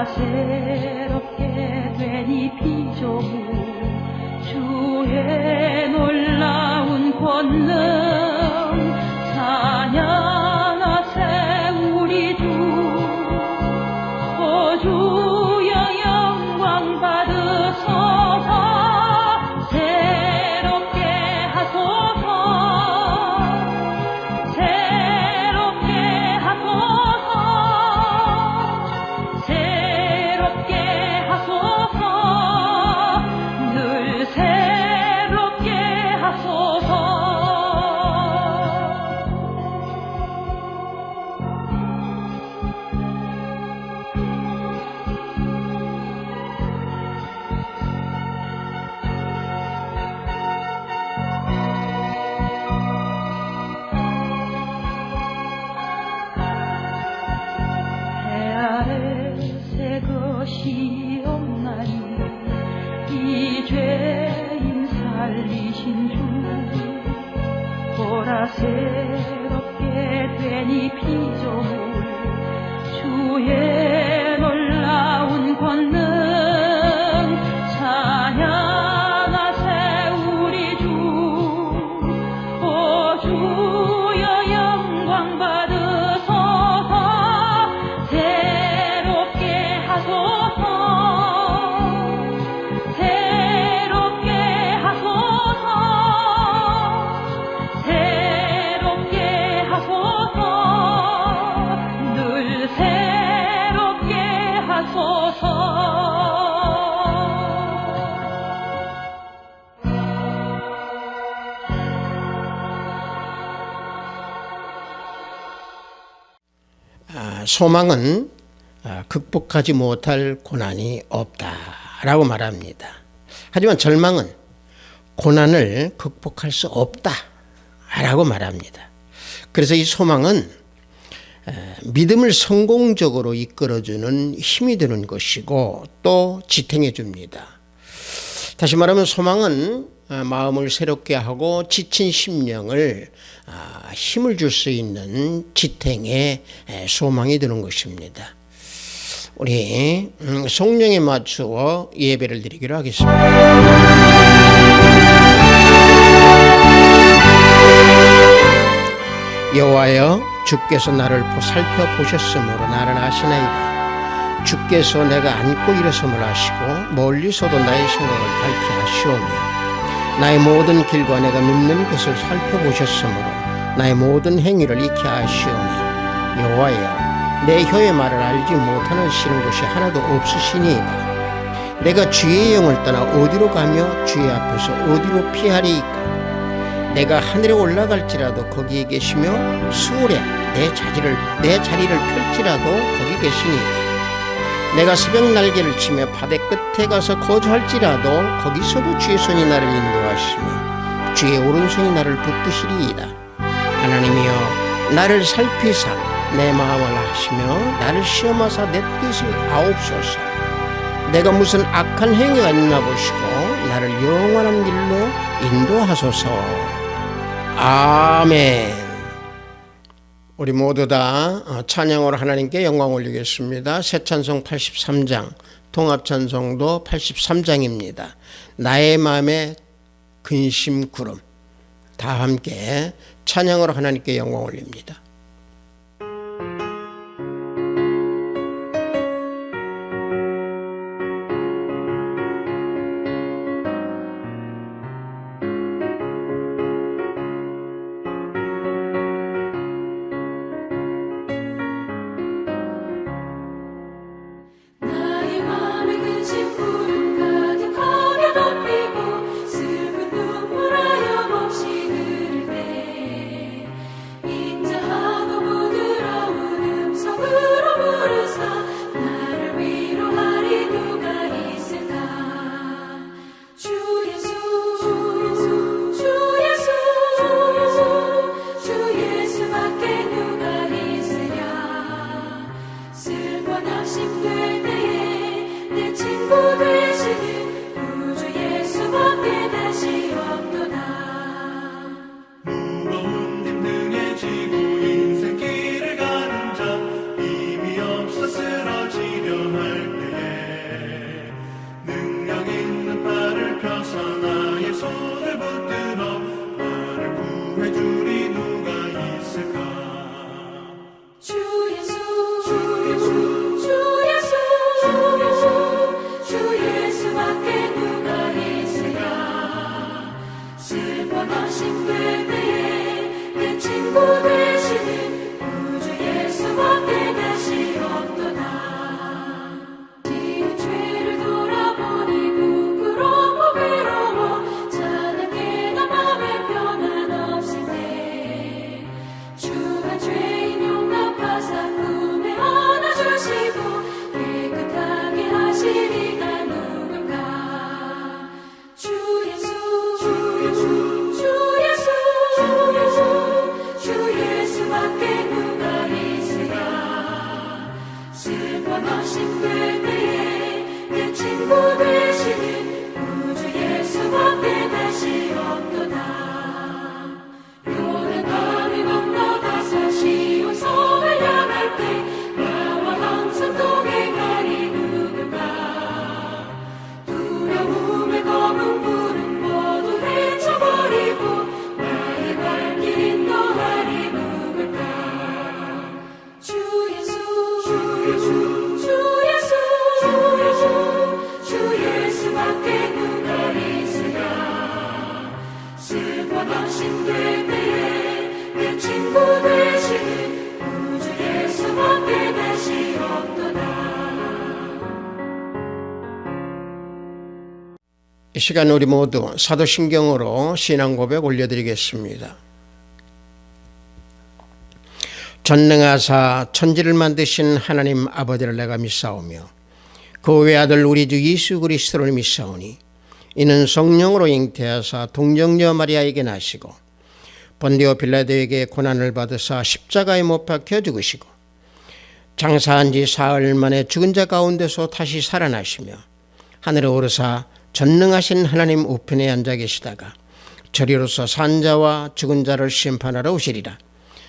새롭게 되니 피조물 주의 놀라운 권능 찬양하세 우리 주 주여 영광 받으소서 새롭게 하소서 새롭게 하소서 새롭게 하소서 늘 새롭게 하소서 해 아래 새 것이 없나니 이 죄인 살리신 주 보라 새롭게 되니 피조물 주의 놀라운 권능 찬양하세 우리 주 주여 영광 받으소서 새롭게 하소서 새롭게 하소서 새롭게 하소서 늘 새롭게 하소서 소망은 극복하지 못할 고난이 없다라고 말합니다. 하지만 절망은 고난을 극복할 수 없다라고 말합니다. 그래서 이 소망은 믿음을 성공적으로 이끌어주는 힘이 되는 것이고 또 지탱해 줍니다. 다시 말하면 소망은 마음을 새롭게 하고 지친 심령을 힘을 줄 수 있는 지탱의 소망이 되는 것입니다. 우리 성령에 맞추어 예배를 드리기로 하겠습니다. 여호와여 주께서 나를 살펴보셨으므로 나를 아시나이다. 주께서 내가 앉고 일어섬을 아시고 멀리서도 나의 생각을 밝히 하시오며 나의 모든 길과 내가 눕는 것을 살펴보셨으므로 나의 모든 행위를 익히 아시오니 여호와여 내 혀의 말을 알지 못하는 싫은 것이 하나도 없으시니이다. 내가 주의 영을 떠나 어디로 가며 주의 앞에서 어디로 피하리이까. 내가 하늘에 올라갈지라도 거기에 계시며 수월에 내 자리를 펼지라도 거기 계시니이다. 내가 새벽 날개를 치며 바다 끝에 가서 거주할지라도 거기서도 주의 손이 나를 인도하시며 주의 오른손이 나를 붙드시리이다. 하나님이여 나를 살피사 내 마음을 아시며 나를 시험하사 내 뜻을 아옵소서. 내가 무슨 악한 행위가 있나 보시고 나를 영원한 길로 인도하소서. 아멘. 우리 모두 다 찬양으로 하나님께 영광 올리겠습니다. 새 찬송 83장, 통합찬송도 83장입니다. 나의 마음의 근심 구름. 다 함께 찬양으로 하나님께 영광 올립니다. 인생 길을 가는 자 힘이 없어 쓰러지려 할 힘들 때에 내 친구 되시는 우주 예수밖에 다시 없도다. 요단강을 건너가서 시온 성을 향할 때 나와 항상 동행하리 누굴까. 두려움의 검은 불은 모두 헤쳐버리고 나의 발길 인도하리 누굴까. 주 예수 주 예수 주 예수 주 예수 주 예수밖에 누가 있으랴. 슬퍼던 힘들 때에 내 친구 되시는 우주 예수밖에 다시 없도다. 이 시간 우리 모두 사도신경으로 신앙 고백 올려드리겠습니다. 전능하사 천지를 만드신 하나님 아버지를 내가 믿사오며 그 외아들 우리 주 예수 그리스도를 믿사오니 이는 성령으로 잉태하사 동정녀 마리아에게 나시고 본디오 빌라도에게 고난을 받으사 십자가에 못 박혀 죽으시고 장사한 지 사흘 만에 죽은 자 가운데서 다시 살아나시며 하늘에 오르사 전능하신 하나님 우편에 앉아 계시다가 저리로서 산 자와 죽은 자를 심판하러 오시리라.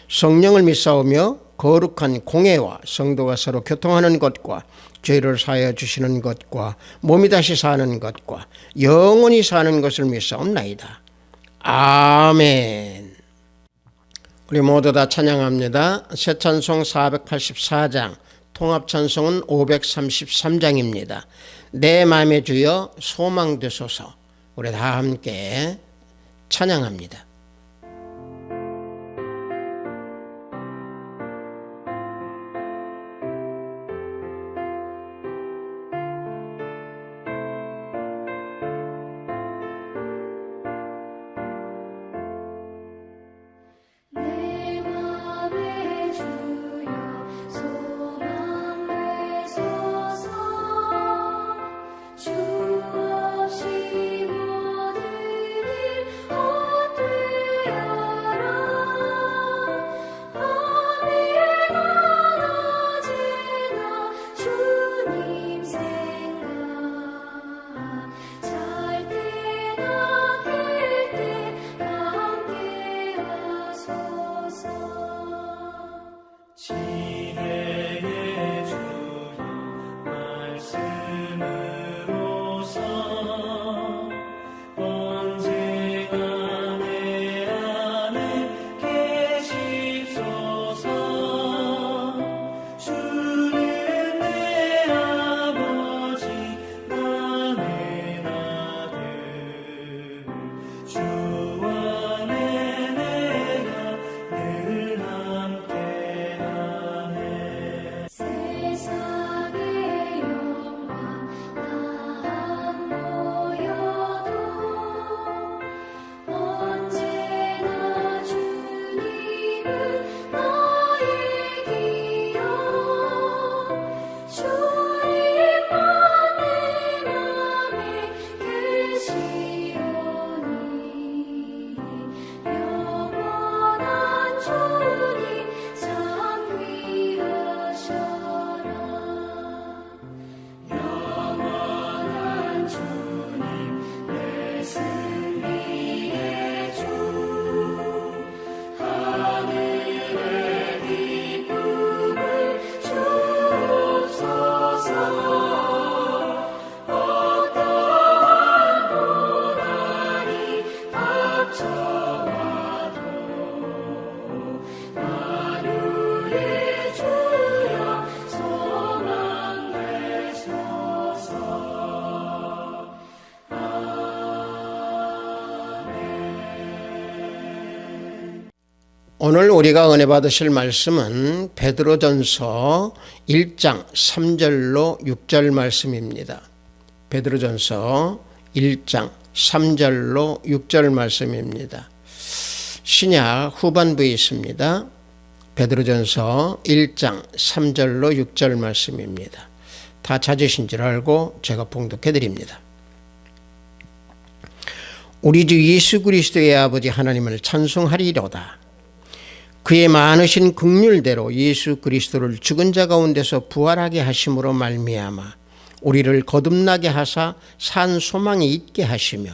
성령을 믿사오며 거룩한 공회와 성도가 서로 교통하는 것과 죄를 사하여 주시는 것과 몸이 다시 사는 것과 영원히 사는 것을 믿사옵나이다. 아멘. 우리 모두 다 찬양합니다. 새 찬송 484장, 통합 찬송은 533장입니다. 내 마음의 주여 소망 되소서. 우리 다 함께 찬양합니다. 내 맘의 주여 소망 되소서. 주 없이 모든 일 헛되어라. 밤에 낮에나 주님 생각 잘 때나 깰 때 함께 하소서. 지혜의 주여 말씀으로서 언제나 내 안에 계시소서. 주는 내 아버지 나는 아들 주 안에 내가 늘 함께하네. 세상의 영광 다 안 보여도 언제나 주님은 나의 기여. 주님만 내 맘에 계시오니 영원한 주님 참 귀하셔라. 영원한 주님 내 승리의 주. 하늘의 기쁨을 주옵소서. 어떠한 고난이 닥쳐와도 만유의 주여 소망 되소서. 오늘 우리가 은혜 받으실 말씀은 베드로전서 1장 3절로 6절 말씀입니다. 베드로전서 1장 3절로 6절 말씀입니다. 신약 후반부에 있습니다. 베드로전서 1장 3절로 6절 말씀입니다. 다 찾으신 줄 알고 제가 봉독해 드립니다. 우리 주 예수 그리스도의 아버지 하나님을 찬송하리로다. 그의 많으신 긍휼대로 예수 그리스도를 죽은 자 가운데서 부활하게 하심으로 말미암아 우리를 거듭나게 하사 산 소망이 있게 하시며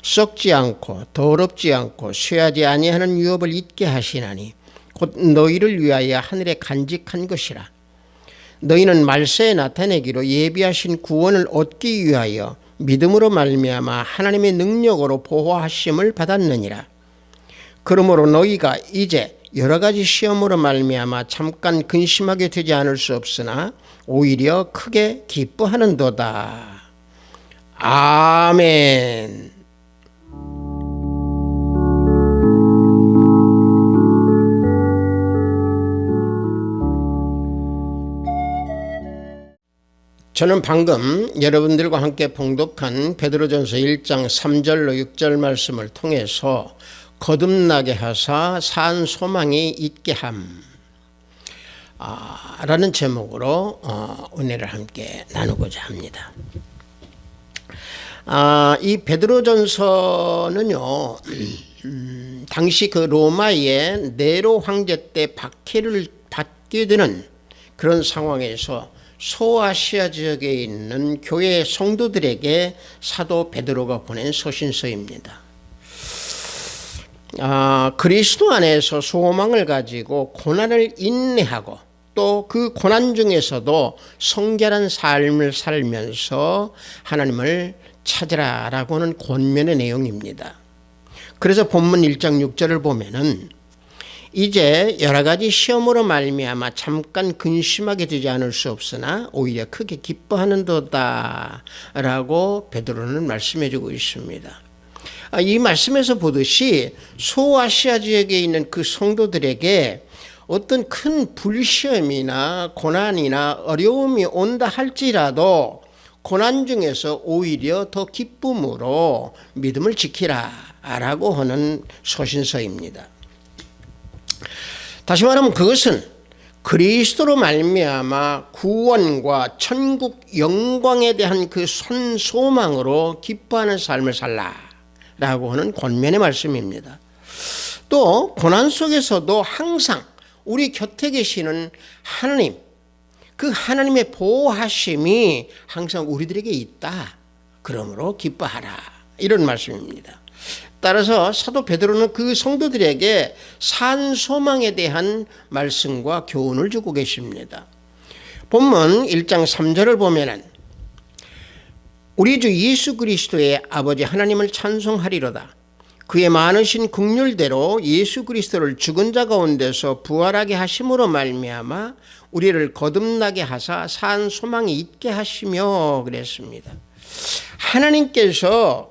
썩지 않고 더럽지 않고 쇠하지 아니하는 유업을 잊게 하시나니 곧 너희를 위하여 하늘에 간직한 것이라. 너희는 말세에 나타내기로 예비하신 구원을 얻기 위하여 믿음으로 말미암아 하나님의 능력으로 보호하심을 받았느니라. 그러므로 너희가 이제 여러 가지 시험으로 말미암아 잠깐 근심하게 되지 않을 수 없으나 오히려 크게 기뻐하는도다. 아멘. 저는 방금 여러분들과 함께 봉독한 베드로전서 1장 3절로 6절 말씀을 통해서 거듭나게 하사 산 소망이 있게 함 라는 제목으로 은혜를 함께 나누고자 합니다. 이 베드로전서는요, 당시 그 로마의 네로 황제 때 박해를 받게 되는 그런 상황에서 소아시아 지역에 있는 교회 성도들에게 사도 베드로가 보낸 서신서입니다. 그리스도 안에서 소망을 가지고 고난을 인내하고 또 그 고난 중에서도 성결한 삶을 살면서 하나님을 찾으라라고 하는 권면의 내용입니다. 그래서 본문 1장 6절을 보면은 이제 여러 가지 시험으로 말미암아 잠깐 근심하게 되지 않을 수 없으나 오히려 크게 기뻐하는도다 라고 베드로는 말씀해 주고 있습니다. 이 말씀에서 보듯이 소아시아 지역에 있는 그 성도들에게 어떤 큰 불시험이나 고난이나 어려움이 온다 할지라도 고난 중에서 오히려 더 기쁨으로 믿음을 지키라 라고 하는 서신서입니다. 다시 말하면 그것은 그리스도로 말미암아 구원과 천국 영광에 대한 그 소망으로 기뻐하는 삶을 살라라고 하는 권면의 말씀입니다. 또 고난 속에서도 항상 우리 곁에 계시는 하나님, 그 하나님의 보호하심이 항상 우리들에게 있다. 그러므로 기뻐하라. 이런 말씀입니다. 따라서 사도 베드로는 그 성도들에게 산 소망에 대한 말씀과 교훈을 주고 계십니다. 본문 1장 3절을 보면은 우리 주 예수 그리스도의 아버지 하나님을 찬송하리로다. 그의 많으신 긍휼대로 예수 그리스도를 죽은 자 가운데서 부활하게 하심으로 말미암아 우리를 거듭나게 하사 산 소망이 있게 하시며 그랬습니다. 하나님께서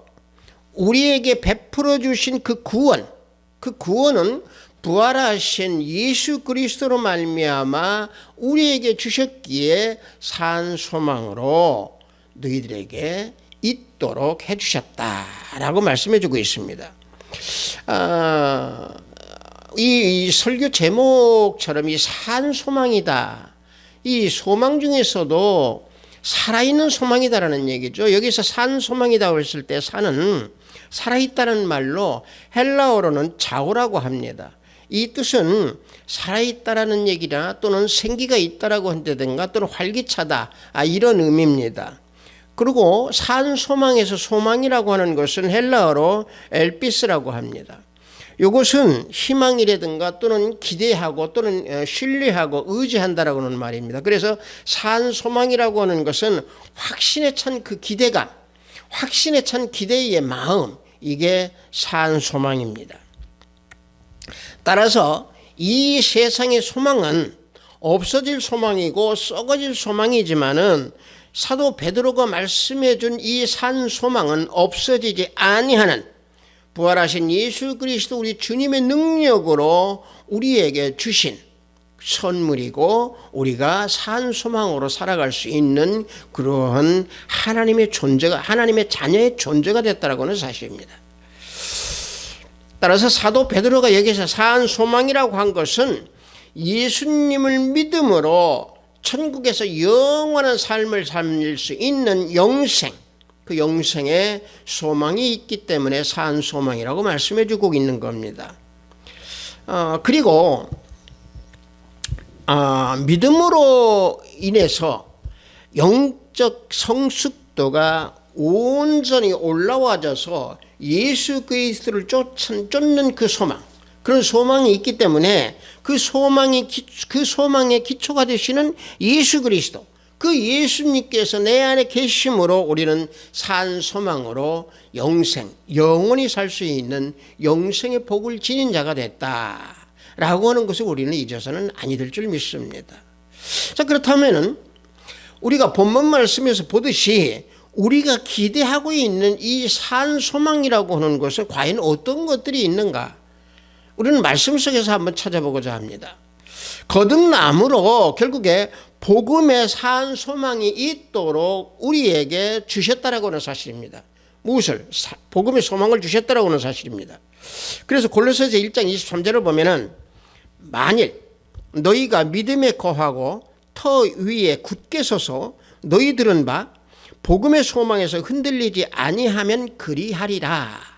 우리에게 베풀어 주신 그 구원은 부활하신 예수 그리스도로 말미암아 우리에게 주셨기에 산 소망으로 너희들에게 있도록 해주셨다라고 말씀해 주고 있습니다. 이 설교 제목처럼 이 산 소망이다. 이 소망 중에서도 살아있는 소망이다라는 얘기죠. 여기서 산 소망이다 했을 때 산은 살아있다는 말로 헬라어로는 자오라고 합니다. 이 뜻은 살아있다라는 얘기나 또는 생기가 있다라고 한다든가 또는 활기차다 이런 의미입니다. 그리고 산 소망에서 소망이라고 하는 것은 헬라어로 엘피스라고 합니다. 이것은 희망이라든가 또는 기대하고 또는 신뢰하고 의지한다라고 하는 말입니다. 그래서 산 소망이라고 하는 것은 확신에 찬 그 기대감, 확신에 찬 기대의 마음, 이게 산 소망입니다. 따라서 이 세상의 소망은 없어질 소망이고 썩어질 소망이지만은 사도 베드로가 말씀해 준 이 산 소망은 없어지지 아니하는 부활하신 예수 그리스도 우리 주님의 능력으로 우리에게 주신 선물이고 우리가 산 소망으로 살아갈 수 있는 그러한 하나님의 존재가, 하나님의 자녀의 존재가 됐다라고 하는 사실입니다. 따라서 사도 베드로가 여기서 산 소망이라고 한 것은 예수님을 믿음으로 천국에서 영원한 삶을 살 수 있는 영생, 그 영생의 소망이 있기 때문에 산 소망이라고 말씀해 주고 있는 겁니다. 그리고 믿음으로 인해서 영적 성숙도가 온전히 올라와져서 예수 그리스도를 쫓는 그 소망, 그런 소망이 있기 때문에 그 소망의 기초가 되시는 예수 그리스도, 그 예수님께서 내 안에 계심으로 우리는 산 소망으로 영원히 살 수 있는 영생의 복을 지닌 자가 됐다라고 하는 것을 우리는 잊어서는 아니 될 줄 믿습니다. 자, 그렇다면은 우리가 본문 말씀에서 보듯이 우리가 기대하고 있는 이 산 소망이라고 하는 것은 과연 어떤 것들이 있는가? 우리는 말씀 속에서 한번 찾아보고자 합니다. 거듭남으로 결국에 복음의 산 소망이 있도록 우리에게 주셨다라고 하는 사실입니다. 무엇을? 복음의 소망을 주셨다라고 하는 사실입니다. 그래서 골로새서 1장 23절을 보면은 만일 너희가 믿음에 거하고 터 위에 굳게 서서 너희들은 바 복음의 소망에서 흔들리지 아니하면 그리하리라.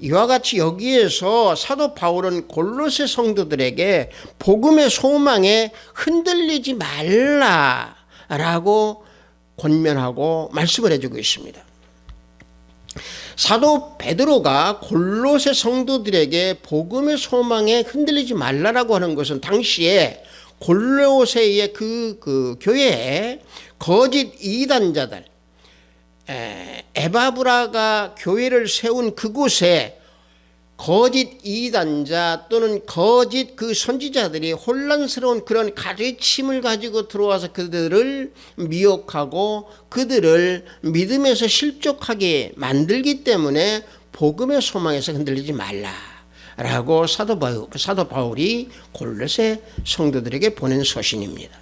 이와 같이 여기에서 사도 바울은 골로새 성도들에게 복음의 소망에 흔들리지 말라라고 권면하고 말씀을 해주고 있습니다. 사도 베드로가 골로새 성도들에게 복음의 소망에 흔들리지 말라라고 하는 것은 당시에 골로새의 그 교회에 거짓 이단자들, 에바브라가 교회를 세운 그곳에 거짓 이단자 또는 거짓 그 선지자들이 혼란스러운 그런 가르침을 가지고 들어와서 그들을 미혹하고 그들을 믿음에서 실족하게 만들기 때문에 복음의 소망에서 흔들리지 말라라고 사도 바울이 골로새 성도들에게 보낸 서신입니다.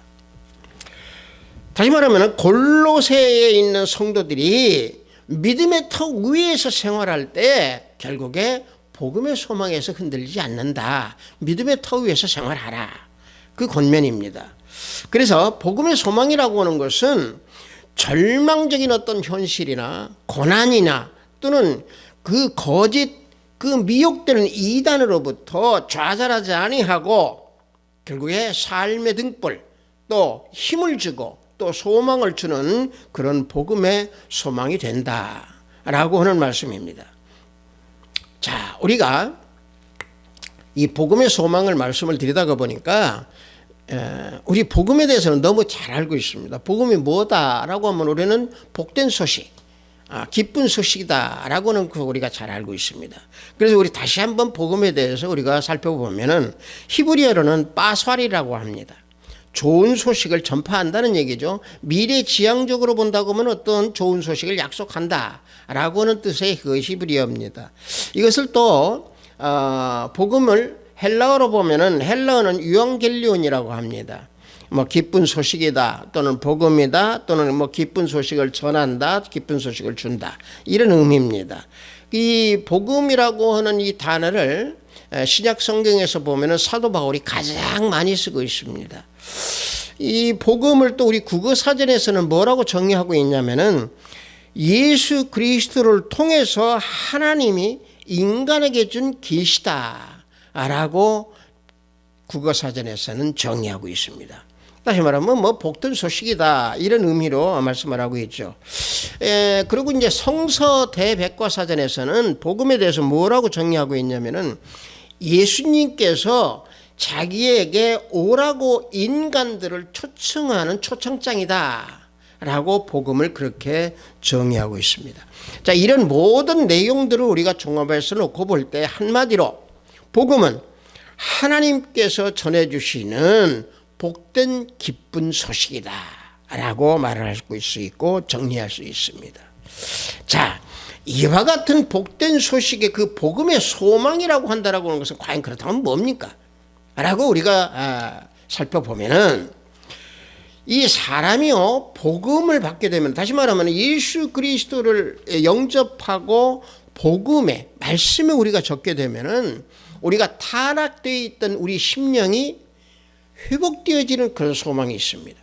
다시 말하면 골로새에 있는 성도들이 믿음의 터 위에서 생활할 때 결국에 복음의 소망에서 흔들리지 않는다. 믿음의 터 위에서 생활하라. 그 권면입니다. 그래서 복음의 소망이라고 하는 것은 절망적인 어떤 현실이나 고난이나 또는 그 거짓 그 미혹되는 이단으로부터 좌절하지 아니하고 결국에 삶의 등불 또 힘을 주고 또 소망을 주는 그런 복음의 소망이 된다라고 하는 말씀입니다. 자, 우리가 이 복음의 소망을 말씀을 드리다가 보니까 우리 복음에 대해서는 너무 잘 알고 있습니다. 복음이 뭐다라고 하면 우리는 복된 소식, 기쁜 소식이다라고 하는 거 우리가 잘 알고 있습니다. 그래서 우리 다시 한번 복음에 대해서 우리가 살펴보면은 히브리어로는 빠스왈이라고 합니다. 좋은 소식을 전파한다는 얘기죠. 미래지향적으로 본다고 하면 어떤 좋은 소식을 약속한다라고 하는 뜻의 그 히브리어입니다. 이것을 또 복음을 헬라어로 보면은 헬라어는 유앙겔리온이라고 합니다. 뭐 기쁜 소식이다 또는 복음이다 또는 뭐 기쁜 소식을 전한다, 기쁜 소식을 준다 이런 의미입니다. 이 복음이라고 하는 이 단어를 신약 성경에서 보면은 사도 바울이 가장 많이 쓰고 있습니다. 이 복음을 또 우리 국어 사전에서는 뭐라고 정의하고 있냐면은 예수 그리스도를 통해서 하나님이 인간에게 준 계시다라고 국어 사전에서는 정의하고 있습니다. 다시 말하면 뭐 복된 소식이다 이런 의미로 말씀을 하고 있죠. 그리고 이제 성서 대백과 사전에서는 복음에 대해서 뭐라고 정의하고 있냐면은 예수님께서 자기에게 오라고 인간들을 초청하는 초청장이다 라고 복음을 그렇게 정의하고 있습니다. 자, 이런 모든 내용들을 우리가 종합해서 놓고 볼 때 한마디로 복음은 하나님께서 전해주시는 복된 기쁜 소식이다 라고 말을 할 수 있고 정리할 수 있습니다. 자, 이와 같은 복된 소식의 그 복음의 소망이라고 한다라고 하는 것은 과연 그렇다면 뭡니까? 라고 우리가 살펴보면은 이 사람이요 복음을 받게 되면 다시 말하면 예수 그리스도를 영접하고 복음의 말씀에 우리가 적게 되면은 우리가 타락되어 있던 우리 심령이 회복되어지는 그런 소망이 있습니다.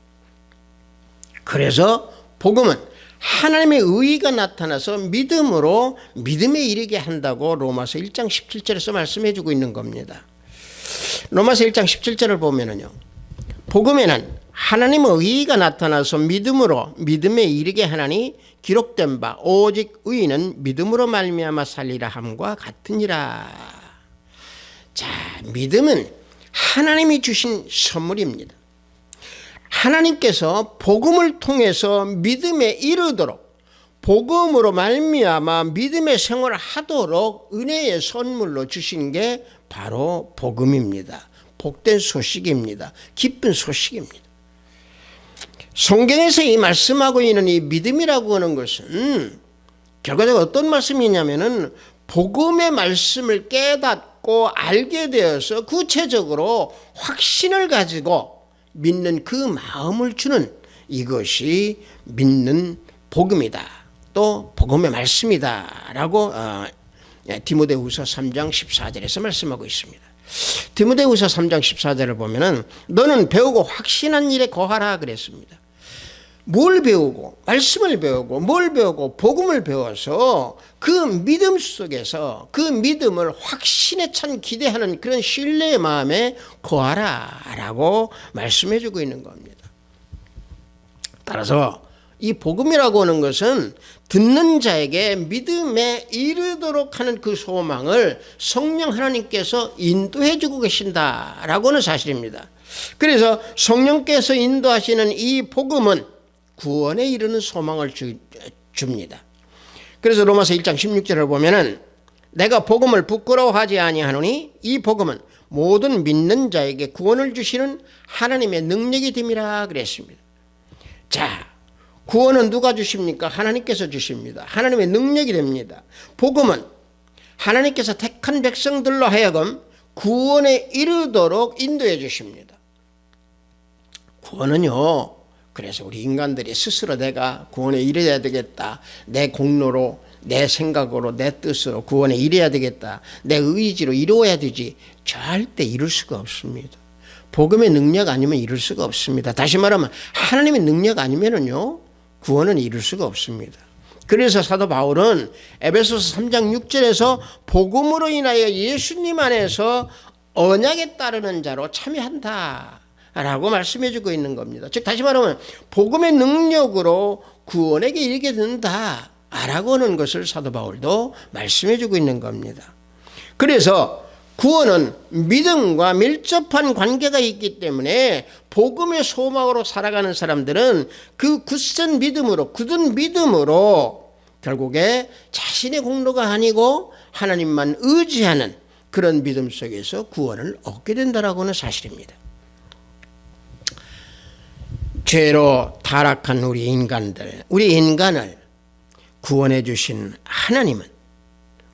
그래서 복음은 하나님의 의의가 나타나서 믿음으로 믿음에 이르게 한다고 로마서 1장 17절에서 말씀해 주고 있는 겁니다. 로마서 1장 17절을 보면은요, 복음에는 하나님의 의의가 나타나서 믿음에 이르게 하나니 기록된 바 오직 의인은 믿음으로 말미암아 살리라 함과 같으니라. 자, 믿음은 하나님이 주신 선물입니다. 하나님께서 복음을 통해서 믿음에 이르도록, 복음으로 말미암아 믿음의 생활을 하도록 은혜의 선물로 주신 게 바로 복음입니다. 복된 소식입니다. 기쁜 소식입니다. 성경에서 이 말씀하고 있는 이 믿음이라고 하는 것은 결과적으로 어떤 말씀이냐면은 복음의 말씀을 깨닫고 알게 되어서 구체적으로 확신을 가지고 믿는 그 마음을 주는, 이것이 믿는 복음이다, 또 복음의 말씀이다 라고 디모데후서 3장 14절에서 말씀하고 있습니다. 디모데후서 3장 14절을 보면은 너는 배우고 확신한 일에 거하라 그랬습니다. 뭘 배우고? 말씀을 배우고, 뭘 배우고? 복음을 배워서 그 믿음 속에서 그 믿음을 확신에 찬 기대하는 그런 신뢰의 마음에 거하라 라고 말씀해 주고 있는 겁니다. 따라서 이 복음이라고 하는 것은 듣는 자에게 믿음에 이르도록 하는 그 소망을 성령 하나님께서 인도해 주고 계신다라고 하는 사실입니다. 그래서 성령께서 인도하시는 이 복음은 구원에 이르는 소망을 줍니다. 그래서 로마서 1장 16절을 보면은 내가 복음을 부끄러워하지 아니하노니 이 복음은 모든 믿는 자에게 구원을 주시는 하나님의 능력이 됨이라 그랬습니다. 자, 구원은 누가 주십니까? 하나님께서 주십니다. 하나님의 능력이 됩니다. 복음은 하나님께서 택한 백성들로 하여금 구원에 이르도록 인도해 주십니다. 구원은요, 그래서 우리 인간들이 스스로 내가 구원에 이르어야 되겠다, 내 공로로, 내 생각으로, 내 뜻으로 구원에 이르어야 되겠다, 내 의지로 이루어야 되지, 절대 이룰 수가 없습니다. 복음의 능력 아니면 이룰 수가 없습니다. 다시 말하면 하나님의 능력 아니면은요, 구원은 이룰 수가 없습니다. 그래서 사도 바울은 에베소서 3장 6절에서 복음으로 인하여 예수님 안에서 언약에 따르는 자로 참여한다 라고 말씀해 주고 있는 겁니다. 즉 다시 말하면 복음의 능력으로 구원에게 이르게 된다 라고 하는 것을 사도 바울도 말씀해 주고 있는 겁니다. 그래서 구원은 믿음과 밀접한 관계가 있기 때문에 복음의 소망으로 살아가는 사람들은 그 굳은 믿음으로 결국에 자신의 공로가 아니고 하나님만 의지하는 그런 믿음 속에서 구원을 얻게 된다라고 하는 사실입니다. 죄로 타락한 우리 인간을 구원해 주신 하나님은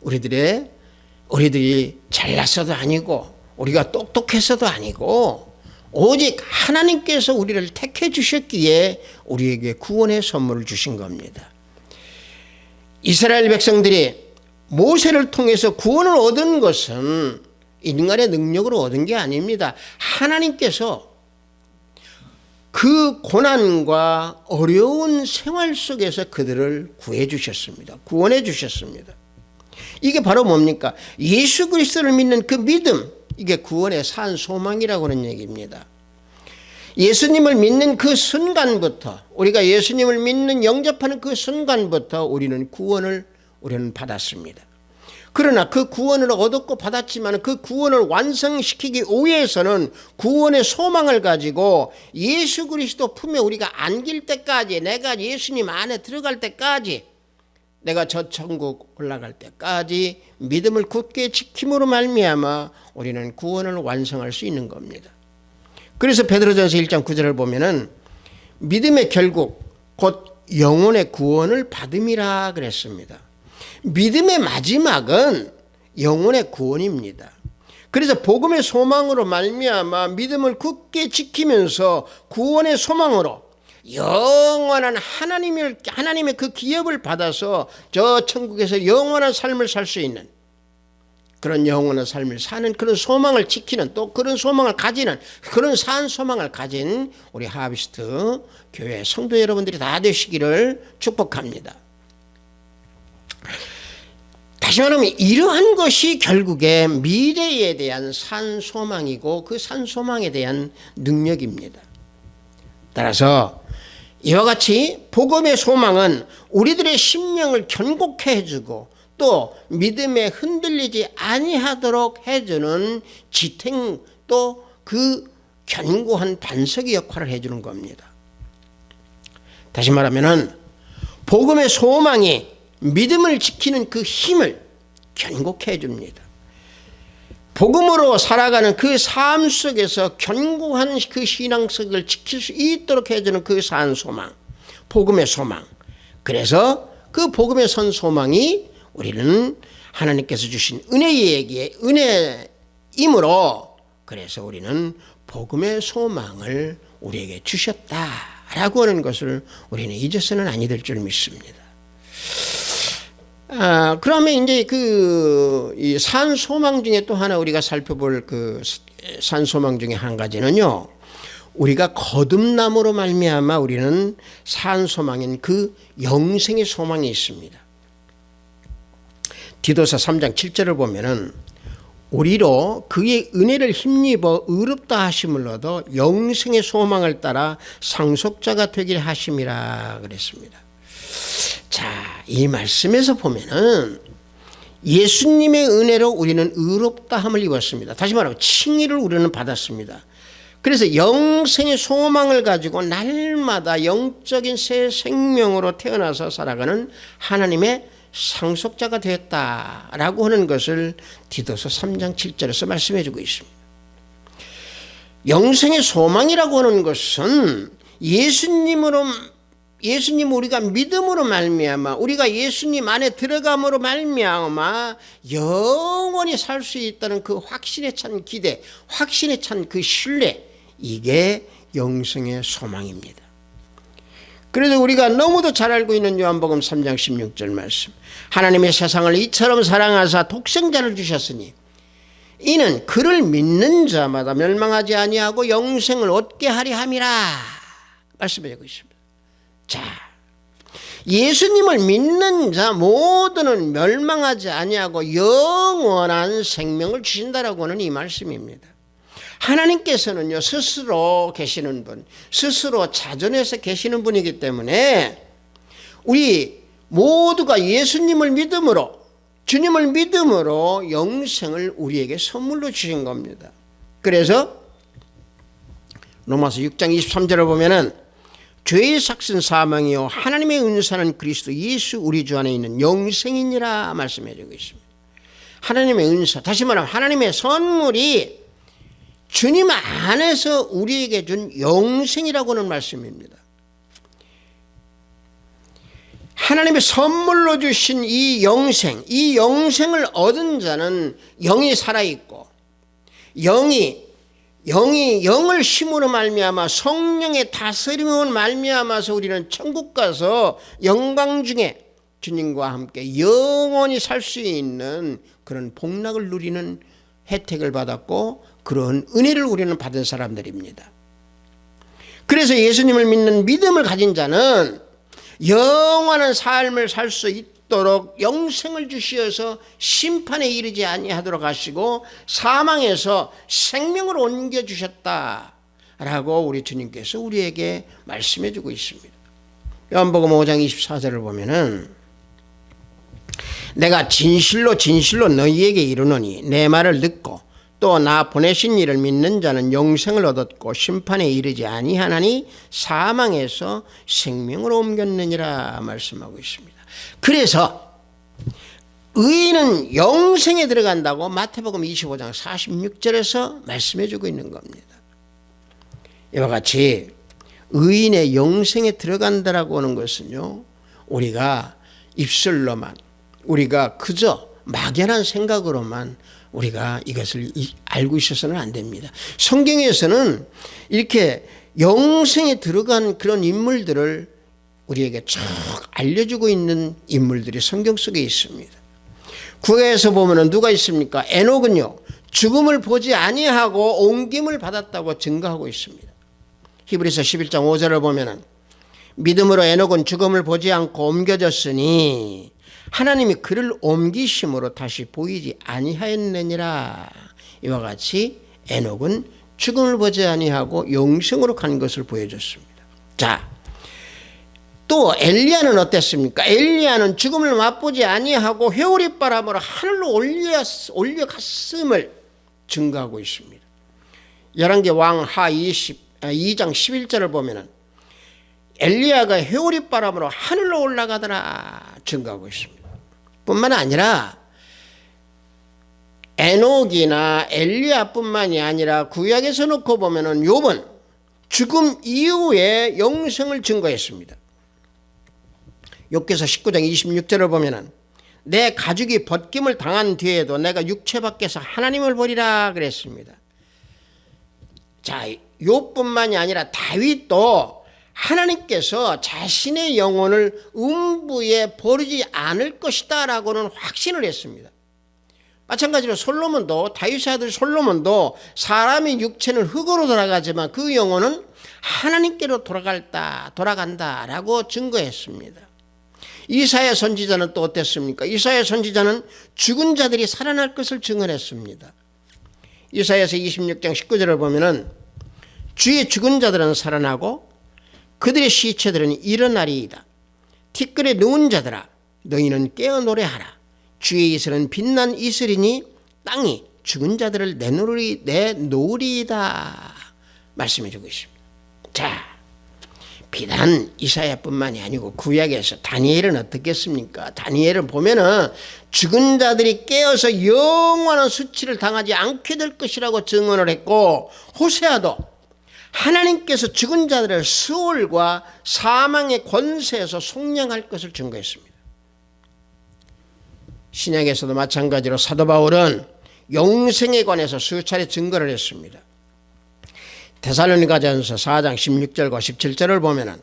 우리들이 잘났어도 아니고 우리가 똑똑해서도 아니고 오직 하나님께서 우리를 택해 주셨기에 우리에게 구원의 선물을 주신 겁니다. 이스라엘 백성들이 모세를 통해서 구원을 얻은 것은 인간의 능력으로 얻은 게 아닙니다. 하나님께서 그 고난과 어려운 생활 속에서 그들을 구해 주셨습니다. 구원해 주셨습니다. 이게 바로 뭡니까? 예수 그리스도를 믿는 그 믿음, 이게 구원의 산 소망이라고 하는 얘기입니다. 예수님을 믿는 그 순간부터, 우리가 예수님을 믿는 영접하는 그 순간부터 우리는 구원을 받았습니다. 그러나 그 구원을 얻었고 받았지만 그 구원을 완성시키기 위해서는 구원의 소망을 가지고 예수 그리스도 품에 우리가 안길 때까지, 내가 예수님 안에 들어갈 때까지, 내가 저 천국 올라갈 때까지 믿음을 굳게 지킴으로 말미암아 우리는 구원을 완성할 수 있는 겁니다. 그래서 베드로전서 1장 9절을 보면은 믿음의 결국 곧 영혼의 구원을 받음이라 그랬습니다. 믿음의 마지막은 영혼의 구원입니다. 그래서 복음의 소망으로 말미암아 믿음을 굳게 지키면서 구원의 소망으로 영원한 하나님의 그 기업을 받아서 저 천국에서 영원한 삶을 살 수 있는, 그런 영원한 삶을 사는 그런 소망을 지키는, 또 그런 소망을 가지는, 그런 산 소망을 가진 우리 하비스트 교회 성도 여러분들이 다 되시기를 축복합니다. 다시 말하면 이러한 것이 결국에 미래에 대한 산소망이고 그 산소망에 대한 능력입니다. 따라서 이와 같이 복음의 소망은 우리들의 심령을 견고케 해주고 또 믿음에 흔들리지 아니하도록 해주는 지탱 또 그 견고한 반석의 역할을 해주는 겁니다. 다시 말하면 복음의 소망이 믿음을 지키는 그 힘을 견고케 해줍니다. 복음으로 살아가는 그 삶 속에서 견고한 그 신앙성을 지킬 수 있도록 해주는 그 산소망, 복음의 소망. 그래서 그 복음의 선 소망이 우리는 하나님께서 주신 은혜이므로 그래서 우리는 복음의 소망을 우리에게 주셨다라고 하는 것을 우리는 잊어서는 아니 될 줄 믿습니다. 그러면 이제 이 산소망 중에 또 하나 우리가 살펴볼 그 산소망 중에 한 가지는요, 우리가 거듭남으로 말미암아 우리는 산소망인 그 영생의 소망이 있습니다. 디도서 3장 7절을 보면은 우리로 그의 은혜를 힘입어 의롭다 하심을 얻어 영생의 소망을 따라 상속자가 되기를 하심이라 그랬습니다. 자, 이 말씀에서 보면은 예수님의 은혜로 우리는 의롭다함을 입었습니다. 다시 말하면 칭의를 우리는 받았습니다. 그래서 영생의 소망을 가지고 날마다 영적인 새 생명으로 태어나서 살아가는 하나님의 상속자가 되었다라고 하는 것을 디도서 3장 7절에서 말씀해 주고 있습니다. 영생의 소망이라고 하는 것은 예수님 우리가 믿음으로 말미암아 우리가 예수님 안에 들어감으로 말미암아 영원히 살 수 있다는 그 확신에 찬 기대, 확신에 찬 그 신뢰, 이게 영생의 소망입니다. 그래도 우리가 너무도 잘 알고 있는 요한복음 3장 16절 말씀, 하나님의 세상을 이처럼 사랑하사 독생자를 주셨으니 이는 그를 믿는 자마다 멸망하지 아니하고 영생을 얻게 하려 함이라 말씀하고 있습니다. 자, 예수님을 믿는 자 모두는 멸망하지 아니하고 영원한 생명을 주신다라고 하는 이 말씀입니다. 하나님께서는요, 스스로 계시는 분, 스스로 자존해서 계시는 분이기 때문에 우리 모두가 예수님을 믿음으로, 주님을 믿음으로 영생을 우리에게 선물로 주신 겁니다. 그래서 로마서 6장 23절을 보면은 죄의 삭은 사망이요 하나님의 은사는 그리스도 예수 우리 주 안에 있는 영생이니라 말씀해 주고 있습니다. 하나님의 은사, 다시 말하면 하나님의 선물이 주님 안에서 우리에게 준 영생이라고 하는 말씀입니다. 하나님의 선물로 주신 이 영생을 얻은 자는 영이 살아있고 영을 힘으로 말미암아 성령의 다스림으로 말미암아서 우리는 천국 가서 영광 중에 주님과 함께 영원히 살 수 있는 그런 복락을 누리는 혜택을 받았고 그런 은혜를 우리는 받은 사람들입니다. 그래서 예수님을 믿는 믿음을 가진 자는 영원한 삶을 살 수 있도록 영생을 주시어서 심판에 이르지 아니하도록 하시고 사망에서 생명으로 옮겨주셨다라고 우리 주님께서 우리에게 말씀해 주고 있습니다. 요한복음 5장 24절을 보면은 내가 진실로 너희에게 이르노니 내 말을 듣고 또 나 보내신 이를 믿는 자는 영생을 얻었고 심판에 이르지 아니하나니 사망에서 생명으로 옮겼느니라 말씀하고 있습니다. 그래서 의인은 영생에 들어간다고 마태복음 25장 46절에서 말씀해 주고 있는 겁니다. 이와 같이 의인의 영생에 들어간다라고 하는 것은요, 우리가 입술로만, 우리가 그저 막연한 생각으로만 우리가 이것을 알고 있어서는 안 됩니다. 성경에서는 이렇게 영생에 들어간 그런 인물들을 우리에게 쭉 알려주고 있는 인물들이 성경 속에 있습니다. 구약에서 보면 누가 있습니까? 에녹은요, 죽음을 보지 아니하고 옮김을 받았다고 증거하고 있습니다. 히브리서 11장 5절을 보면 믿음으로 에녹은 죽음을 보지 않고 옮겨졌으니 하나님이 그를 옮기심으로 다시 보이지 아니하였느니라. 이와 같이 에녹은 죽음을 보지 아니하고 영생으로 간 것을 보여줬습니다. 자, 또 엘리야는 어땠습니까? 엘리야는 죽음을 맛보지 아니하고 회오리 바람으로 하늘로 올려갔음을 증거하고 있습니다. 열왕기 왕하 2장 11절을 보면은 엘리야가 회오리 바람으로 하늘로 올라가더라 증거하고 있습니다. 뿐만 아니라 에녹이나 엘리야뿐만이 아니라 구약에서 놓고 보면은 욥은 죽음 이후에 영생을 증거했습니다. 욥기서 19장 26절을 보면은 내 가죽이 벗김을 당한 뒤에도 내가 육체 밖에서 하나님을 보리라 그랬습니다. 자, 욥뿐만이 아니라 다윗도 하나님께서 자신의 영혼을 음부에 버리지 않을 것이다 라고는 확신을 했습니다. 마찬가지로 솔로몬도, 다윗의 아들 솔로몬도 사람의 육체는 흙으로 돌아가지만 그 영혼은 하나님께로 돌아간다 라고 증거했습니다. 이사야 선지자는 또 어땠습니까? 이사야 선지자는 죽은 자들이 살아날 것을 증언했습니다. 이사야서 26장 19절을 보면은 주의 죽은 자들은 살아나고 그들의 시체들은 일어나리이다. 티끌에 누운 자들아 너희는 깨어 노래하라. 주의 이슬은 빛난 이슬이니 땅이 죽은 자들을 내놓으리이다 말씀해 주고 있습니다. 자, 비단 이사야뿐만이 아니고 구약에서 다니엘은 어떻겠습니까? 다니엘을 보면은 죽은 자들이 깨어서 영원한 수치를 당하지 않게 될 것이라고 증언을 했고, 호세아도 하나님께서 죽은 자들을 수월과 사망의 권세에서 속량할 것을 증거했습니다. 신약에서도 마찬가지로 사도 바울은 영생에 관해서 수차례 증거를 했습니다. 데살로니가전서 4장 16절과 17절을 보면은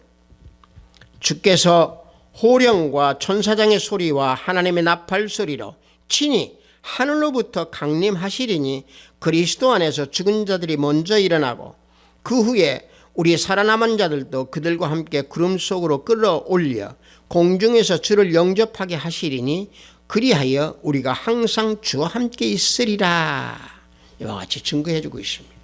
주께서 호령과 천사장의 소리와 하나님의 나팔 소리로 친히 하늘로부터 강림하시리니 그리스도 안에서 죽은 자들이 먼저 일어나고 그 후에 우리 살아남은 자들도 그들과 함께 구름 속으로 끌어올려 공중에서 주를 영접하게 하시리니 그리하여 우리가 항상 주와 함께 있으리라. 이와 같이 증거해 주고 있습니다.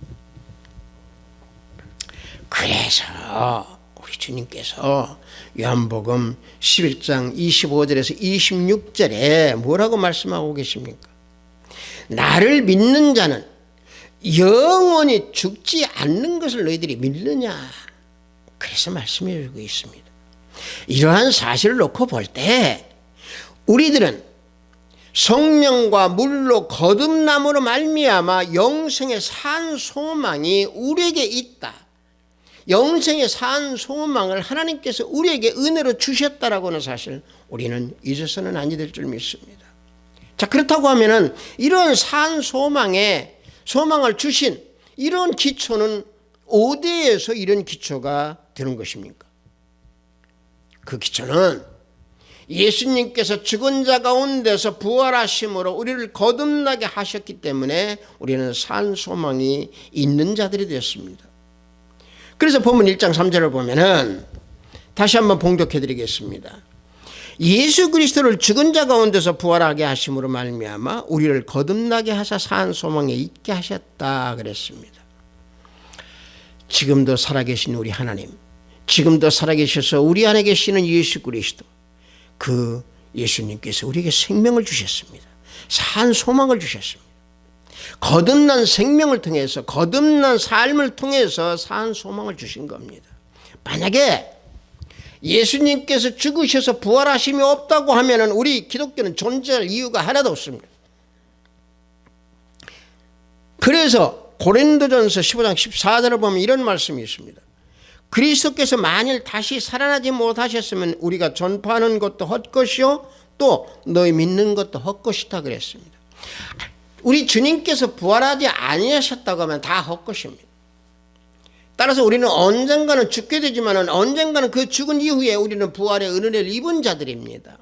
그래서 우리 주님께서 요한복음 11장 25절에서 26절에 뭐라고 말씀하고 계십니까? 나를 믿는 자는 영원히 죽지 않는 것을 너희들이 믿느냐? 그래서 말씀해 주고 있습니다. 이러한 사실을 놓고 볼 때 우리들은 성령과 물로 거듭남으로 말미암아 영생의 산 소망이 우리에게 있다. 영생의 산 소망을 하나님께서 우리에게 은혜로 주셨다라고는 사실 우리는 잊어서는 아니 될 줄 믿습니다. 자, 그렇다고 하면은 이런 산 소망을 주신 이런 기초는 어디에서 이런 기초가 되는 것입니까? 그 기초는 예수님께서 죽은 자 가운데서 부활하심으로 우리를 거듭나게 하셨기 때문에 우리는 산 소망이 있는 자들이 되었습니다. 그래서 본문 1장 3절을 보면은 다시 한번 봉독해 드리겠습니다. 예수 그리스도를 죽은 자 가운데서 부활하게 하심으로 말미암아 우리를 거듭나게 하사 산 소망에 있게 하셨다 그랬습니다. 지금도 살아계신 우리 하나님, 지금도 살아계셔서 우리 안에 계시는 예수 그리스도, 그 예수님께서 우리에게 생명을 주셨습니다. 산 소망을 주셨습니다. 거듭난 생명을 통해서, 거듭난 삶을 통해서 산 소망을 주신 겁니다. 만약에 예수님께서 죽으셔서 부활하심이 없다고 하면 우리 기독교는 존재할 이유가 하나도 없습니다. 그래서 고린도전서 15장 14절을 보면 이런 말씀이 있습니다. 그리스도께서 만일 다시 살아나지 못하셨으면 우리가 전파하는 것도 헛것이요 또 너희 믿는 것도 헛것이다 그랬습니다. 우리 주님께서 부활하지 아니하셨다고 하면 다 헛것입니다. 따라서 우리는 언젠가는 죽게 되지만 언젠가는 그 죽은 이후에 우리는 부활의 은혜를 입은 자들입니다.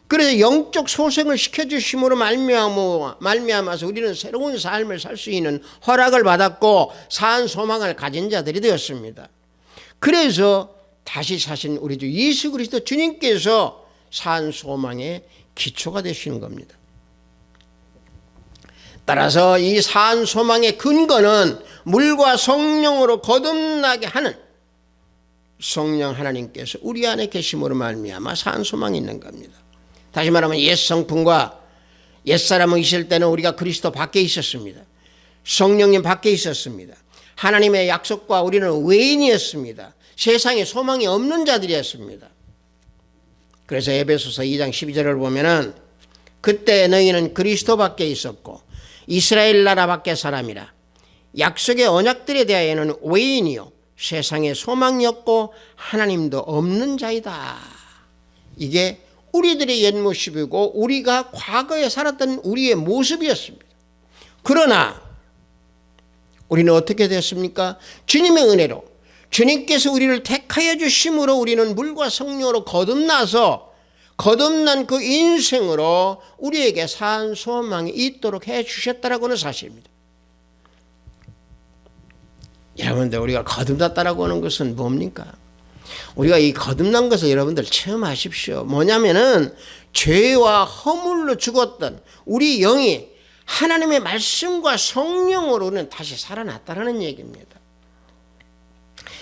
그래서 영적 소생을 시켜주심으로 말미암아서 우리는 새로운 삶을 살 수 있는 허락을 받았고 산 소망을 가진 자들이 되었습니다. 그래서 다시 사신 우리 주 예수 그리스도 주님께서 산 소망의 기초가 되시는 겁니다. 따라서 이 산 소망의 근거는 물과 성령으로 거듭나게 하는 성령 하나님께서 우리 안에 계심으로 말미암아 산 소망이 있는 겁니다. 다시 말하면 옛 성품과 옛사람이 있을 때는 우리가 그리스도 밖에 있었습니다. 성령님 밖에 있었습니다. 하나님의 약속과 우리는 외인이었습니다. 세상에 소망이 없는 자들이었습니다. 그래서 에베소서 2장 12절을 보면은 그때 너희는 그리스도 밖에 있었고 이스라엘 나라 밖에 사람이라 약속의 언약들에 대하여는 외인이요 세상에 소망이 없고 하나님도 없는 자이다. 이게 우리들의 옛 모습이고 우리가 과거에 살았던 우리의 모습이었습니다. 그러나 우리는 어떻게 됐습니까? 주님의 은혜로 주님께서 우리를 택하여 주심으로 우리는 물과 성령으로 거듭나서 거듭난 그 인생으로 우리에게 산 소망이 있도록 해 주셨다라고 하는 사실입니다. 여러분들 우리가 거듭났다라고 하는 것은 뭡니까? 우리가 이 거듭난 것을 여러분들 체험하십시오. 뭐냐면은 죄와 허물로 죽었던 우리 영이 하나님의 말씀과 성령으로는 다시 살아났다는 얘기입니다.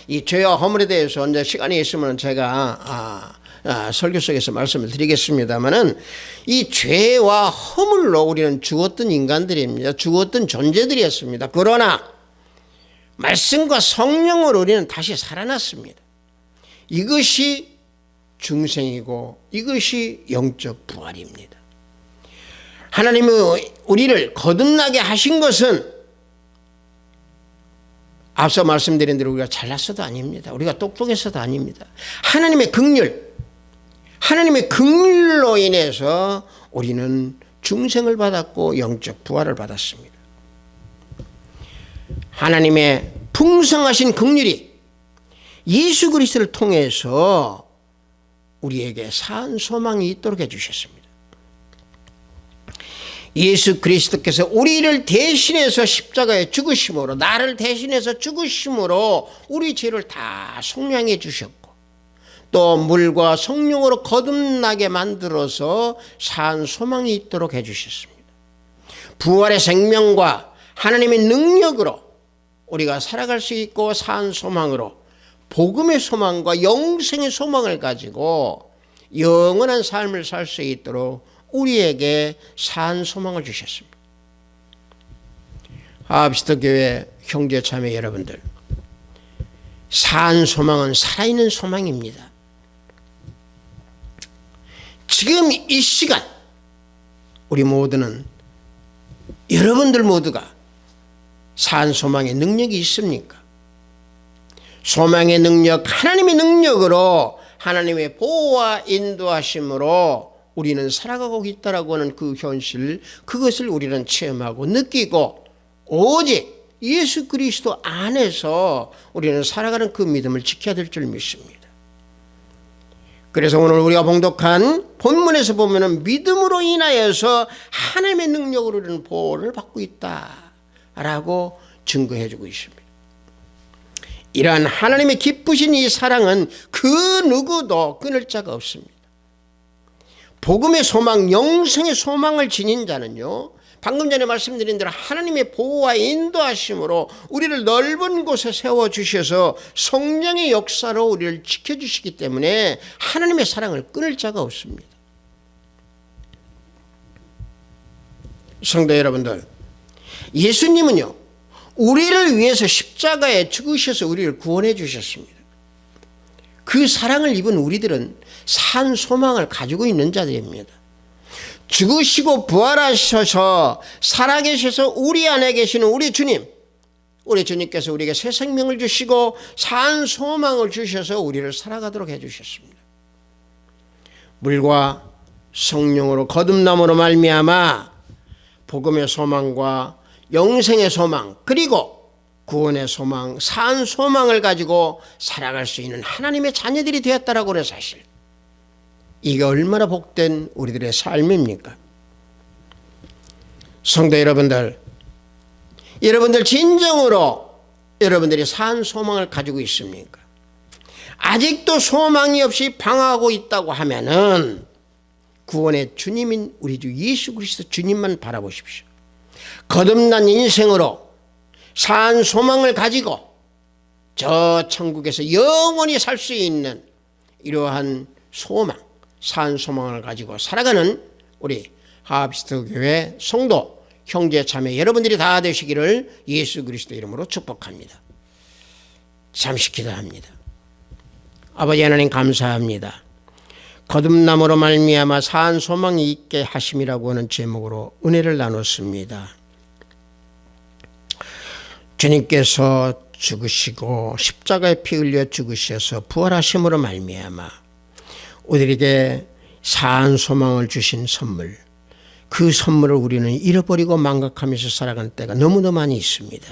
이 죄와 허물에 대해서 이제 시간이 있으면 제가 설교 속에서 말씀을 드리겠습니다만은 이 죄와 허물로 우리는 죽었던 인간들입니다. 죽었던 존재들이었습니다. 그러나 말씀과 성령으로 우리는 다시 살아났습니다. 이것이 중생이고 이것이 영적 부활입니다. 하나님이 우리를 거듭나게 하신 것은 앞서 말씀드린 대로 우리가 잘났어도 아닙니다. 우리가 똑똑해서도 아닙니다. 하나님의 긍휼로 인해서 우리는 중생을 받았고 영적 부활을 받았습니다. 하나님의 풍성하신 긍휼이 예수 그리스도를 통해서 우리에게 산 소망이 있도록 해주셨습니다. 예수 그리스도께서 우리를 대신해서 십자가에 죽으심으로 나를 대신해서 죽으심으로 우리 죄를 다 속량해 주셨고 또 물과 성령으로 거듭나게 만들어서 산 소망이 있도록 해주셨습니다. 부활의 생명과 하나님의 능력으로 우리가 살아갈 수 있고 산 소망으로 복음의 소망과 영생의 소망을 가지고 영원한 삶을 살 수 있도록 우리에게 산 소망을 주셨습니다. 하합시터교회 형제 자매 여러분들, 산 소망은 살아있는 소망입니다. 지금 이 시간 우리 모두는 여러분들 모두가 산 소망의 능력이 있습니까? 소망의 능력, 하나님의 능력으로 하나님의 보호와 인도하심으로 우리는 살아가고 있다라고 하는 그 현실, 그것을 우리는 체험하고 느끼고 오직 예수 그리스도 안에서 우리는 살아가는 그 믿음을 지켜야 될 줄 믿습니다. 그래서 오늘 우리가 봉독한 본문에서 보면은 믿음으로 인하여서 하나님의 능력으로 우리는 보호를 받고 있다라고 증거해 주고 있습니다. 이러한 하나님의 기쁘신 이 사랑은 그 누구도 끊을 자가 없습니다. 복음의 소망, 영생의 소망을 지닌 자는요, 방금 전에 말씀드린 대로 하나님의 보호와 인도하심으로 우리를 넓은 곳에 세워주셔서 성령의 역사로 우리를 지켜주시기 때문에 하나님의 사랑을 끊을 자가 없습니다. 성도 여러분들, 예수님은요 우리를 위해서 십자가에 죽으셔서 우리를 구원해 주셨습니다. 그 사랑을 입은 우리들은 산 소망을 가지고 있는 자들입니다. 죽으시고 부활하셔서 살아계셔서 우리 안에 계시는 우리 주님께서 우리에게 새 생명을 주시고 산 소망을 주셔서 우리를 살아가도록 해주셨습니다. 물과 성령으로 거듭남으로 말미암아 복음의 소망과 영생의 소망 그리고 구원의 소망, 산 소망을 가지고 살아갈 수 있는 하나님의 자녀들이 되었다라고 하는 사실, 이게 얼마나 복된 우리들의 삶입니까? 성도 여러분들 진정으로 여러분들이 산 소망을 가지고 있습니까? 아직도 소망이 없이 방황하고 있다고 하면은 구원의 주님인 우리 주 예수 그리스도 주님만 바라보십시오. 거듭난 인생으로 산 소망을 가지고 저 천국에서 영원히 살 수 있는 이러한 소망, 산 소망을 가지고 살아가는 우리 하합스트 교회 성도 형제 자매 여러분들이 다 되시기를 예수 그리스도 이름으로 축복합니다. 잠시 기도합니다. 아버지 하나님 감사합니다. 거듭남으로 말미암아 산 소망이 있게 하심이라고 하는 제목으로 은혜를 나눴습니다. 주님께서 죽으시고 십자가에 피 흘려 죽으셔서 부활하심으로 말미암아 우리에게 산 소망을 주신 선물, 그 선물을 우리는 잃어버리고 망각하면서 살아가는 때가 너무나 많이 있습니다.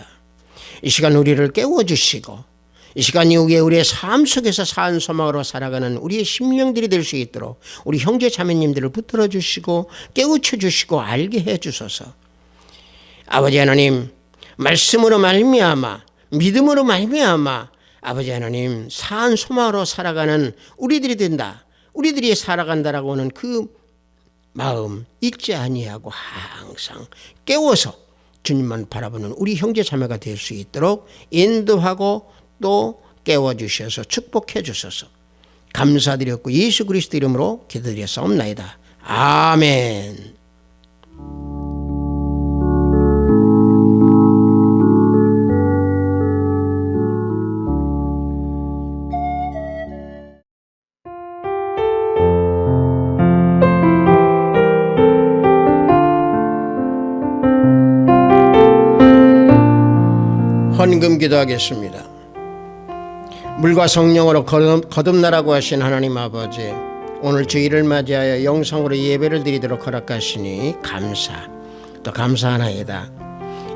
이 시간 우리를 깨워주시고 이 시간 이후에 우리의 삶 속에서 산 소망으로 살아가는 우리의 심령들이 될 수 있도록 우리 형제 자매님들을 붙들어 주시고 깨우쳐 주시고 알게 해 주소서. 아버지 하나님, 말씀으로 말미암아 믿음으로 말미암아 아버지 하나님 산 소망으로 살아가는 우리들이 된다, 우리들이 살아간다라고 하는 그 마음 잊지 아니하고 항상 깨워서 주님만 바라보는 우리 형제 자매가 될 수 있도록 인도하고 또 깨워주셔서 축복해 주셔서 감사드렸고 예수 그리스도 이름으로 기도드렸사옵나이다. 아멘. 헌금 기도하겠습니다. 물과 성령으로 거듭나라고 하신 하나님 아버지, 오늘 주일을 맞이하여 영상으로 예배를 드리도록 허락하시니 또 감사하나이다.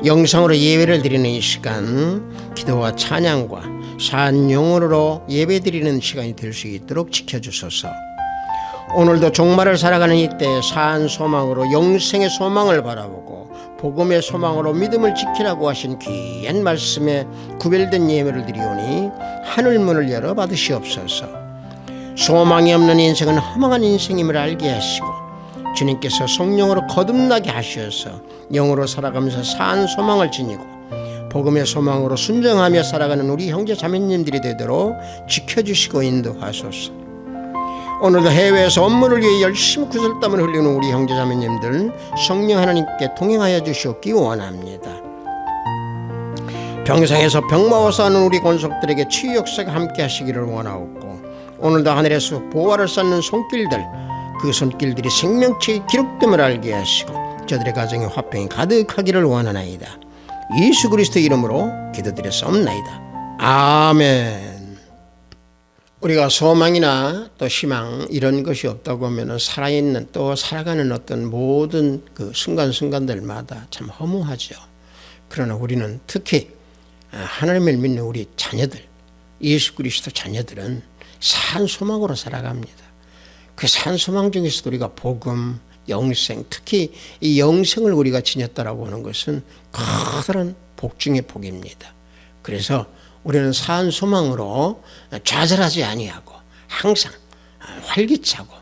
영상으로 예배를 드리는 이 시간 기도와 찬양과 산영으로 예배 드리는 시간이 될 수 있도록 지켜주소서. 오늘도 종말을 살아가는 이때 산 소망으로 영생의 소망을 바라보고 복음의 소망으로 믿음을 지키라고 하신 귀한 말씀에 구별된 예배를 드리오니 하늘문을 열어 받으시옵소서. 소망이 없는 인생은 허망한 인생임을 알게 하시고 주님께서 성령으로 거듭나게 하셔서 영으로 살아가면서 산 소망을 지니고 복음의 소망으로 순정하며 살아가는 우리 형제 자매님들이 되도록 지켜주시고 인도하소서. 오늘도 해외에서 업무를 위해 열심히 구슬땀을 흘리는 우리 형제 자매님들 성령 하나님께 동행하여 주시옵기 원합니다. 병상에서 병마워서 하는 우리 권속들에게 치유 역사가 함께 하시기를 원하옵고 오늘도 하늘에서 보화를 쌓는 손길들, 그 손길들이 생명체의 기록됨을 알게 하시고 저들의 가정에 화평이 가득하기를 원하나이다. 예수 그리스도 이름으로 기도드렸사옵나이다. 아멘. 우리가 소망이나 또 희망 이런 것이 없다고 하면 살아있는 또 살아가는 어떤 모든 그 순간순간들마다 참 허무하죠. 그러나 우리는 특히 하나님을 믿는 우리 자녀들, 예수 그리스도 자녀들은 산 소망으로 살아갑니다. 그 산 소망 중에서도 우리가 복음, 영생, 특히 이 영생을 우리가 지녔다라고 하는 것은 커다란 복 중의 복입니다. 그래서 우리는 산 소망으로 좌절하지 아니하고 항상 활기차고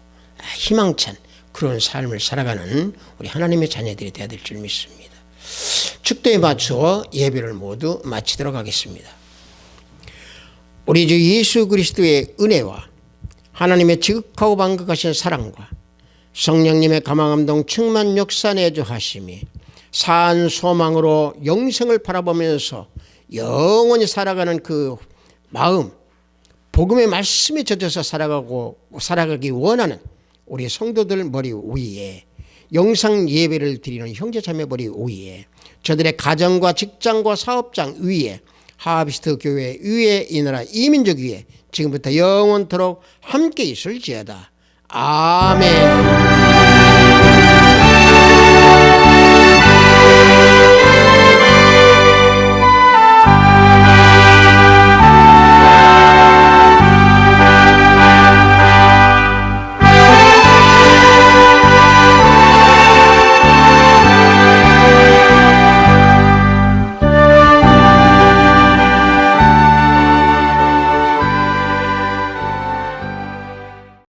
희망찬 그런 삶을 살아가는 우리 하나님의 자녀들이 되어야 될 줄 믿습니다. 축도에 맞추어 예배를 모두 마치도록 하겠습니다. 우리 주 예수 그리스도의 은혜와 하나님의 지극하고 반극하신 사랑과 성령님의 감화감동 충만 역사 내주하심이 산 소망으로 영생을 바라보면서 영원히 살아가는 그 마음, 복음의 말씀에 젖어서 살아가기 원하는 우리 성도들 머리 위에 영상 예배를 드리는 형제자매 머리 위에 저들의 가정과 직장과 사업장 위에 하합스트 교회 위에 이 나라 이민족 위에 지금부터 영원토록 함께 있을지어다. 아멘.